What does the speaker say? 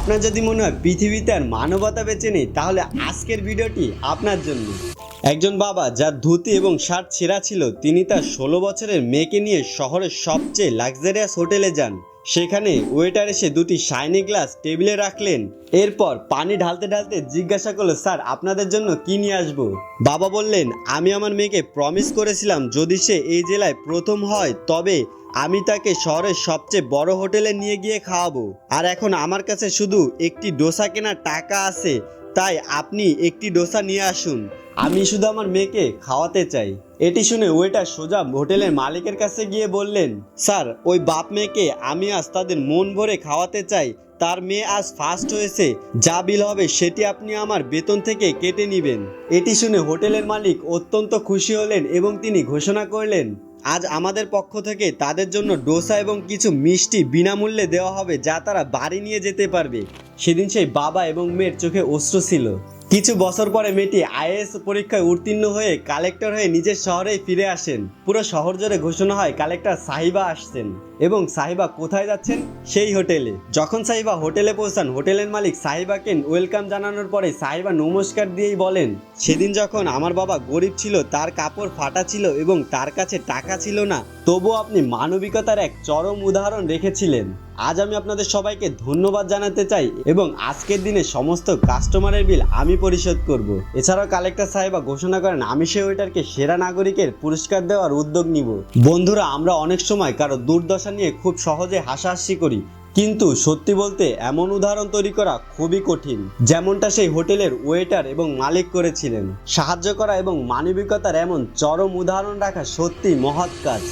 আপনার যদি মনে হয় পৃথিবীতে আর মানবতা বেঁচে নেই, তাহলে আজকের ভিডিওটি আপনার জন্য। একজন বাবা যার ধুতি এবং শার্ট ছেঁড়া ছিল, তিনি তার 16 বছরের মেয়েকে নিয়ে শহরের সবচেয়ে লাক্সারিয়াস হোটেলে যান। সেখানে ওয়েটার এসে দুটি শাইনি গ্লাস টেবিলে রাখলেন। এরপর পানি ঢালতে ঢালতে জিজ্ঞাসা করলো, স্যার আপনাদের জন্য কি নিয়ে আসবো? বাবা বললেন, আমি আমার মেয়েকে প্রমিস করেছিলাম যদি সে এই জেলায় প্রথম হয় তবে আমি তাকে শহরের সবচেয়ে বড় হোটেলে নিয়ে গিয়ে খাওয়াবো। আর এখন আমার কাছে শুধু একটি ডোসা কেনার টাকা আছে, তাই আপনি একটি ডোসা নিয়ে আসুন। আমি শুধু আমার মেয়েকে খাওয়াতে চাই। এটি শুনে ওয়েটার সোজা হোটেলের মালিকের কাছে গিয়ে বললেন, স্যার ওই বাপ মেয়েকে আমি আজ তাদের মন ভরে খাওয়াতে চাই। তার মেয়ে আজ ফার্স্ট হয়েছে, যা বিল হবে সেটি আপনি আমার বেতন থেকে কেটে নেবেন। এটি শুনে হোটেলের মালিক অত্যন্ত খুশি হলেন এবং তিনি ঘোষণা করলেন, আজ আমাদের পক্ষ থেকে তাদের জন্য ডোসা এবং কিছু মিষ্টি বিনামূল্যে দেওয়া হবে, যা তারা বাড়ি নিয়ে যেতে পারবে। সেদিন সেই বাবা এবং মেয়ের চোখে অশ্রু ছিল। কিছু বছর পরে মেয়েটি আইএএস পরীক্ষায় উত্তীর্ণ হয়ে কালেক্টর হয়ে নিজের শহরেই ফিরে আসেন। পুরো শহর জুড়ে ঘোষণা হয় কালেক্টর সাহিবা আসছেন। এবং সাহিবা কোথায় যাচ্ছেন? সেই হোটেলে। যখন সাহিবা হোটেলে পৌঁছান, হোটেলের মালিক সাহিবাকে ওয়েলকাম জানানোর পরে সাহিবা নমস্কার দিয়েই বলেন, সেদিন যখন আমার বাবা গরিব ছিল, তার কাপড় ফাটা ছিল এবং তার কাছে টাকা ছিল না, তবুও আপনি মানবিকতার এক চরম উদাহরণ রেখেছিলেন। আজ আমি আপনাদের সবাইকে ধন্যবাদ জানাতে চাই এবং আজকের দিনে সমস্ত কাস্টমারের বিল আমি পরিশোধ করব। এছাড়াও কালেক্টর সাহেবা ঘোষণা করেন, আমি সেই ওয়েটারকে সেরা নাগরিকের পুরস্কার দেওয়ার উদ্যোগ নিব। বন্ধুরা, আমরা অনেক সময় কারো দুর্দশা নিয়ে খুব সহজে হাসাহাসি করি, কিন্তু সত্যি বলতে এমন উদাহরণ তৈরি করা খুবই কঠিন, যেমনটা সেই হোটেলের ওয়েটার এবং মালিক করেছিলেন। সাহায্য করা এবং মানবিকতার এমন চরম উদাহরণ রাখা সত্যি মহৎ কাজ।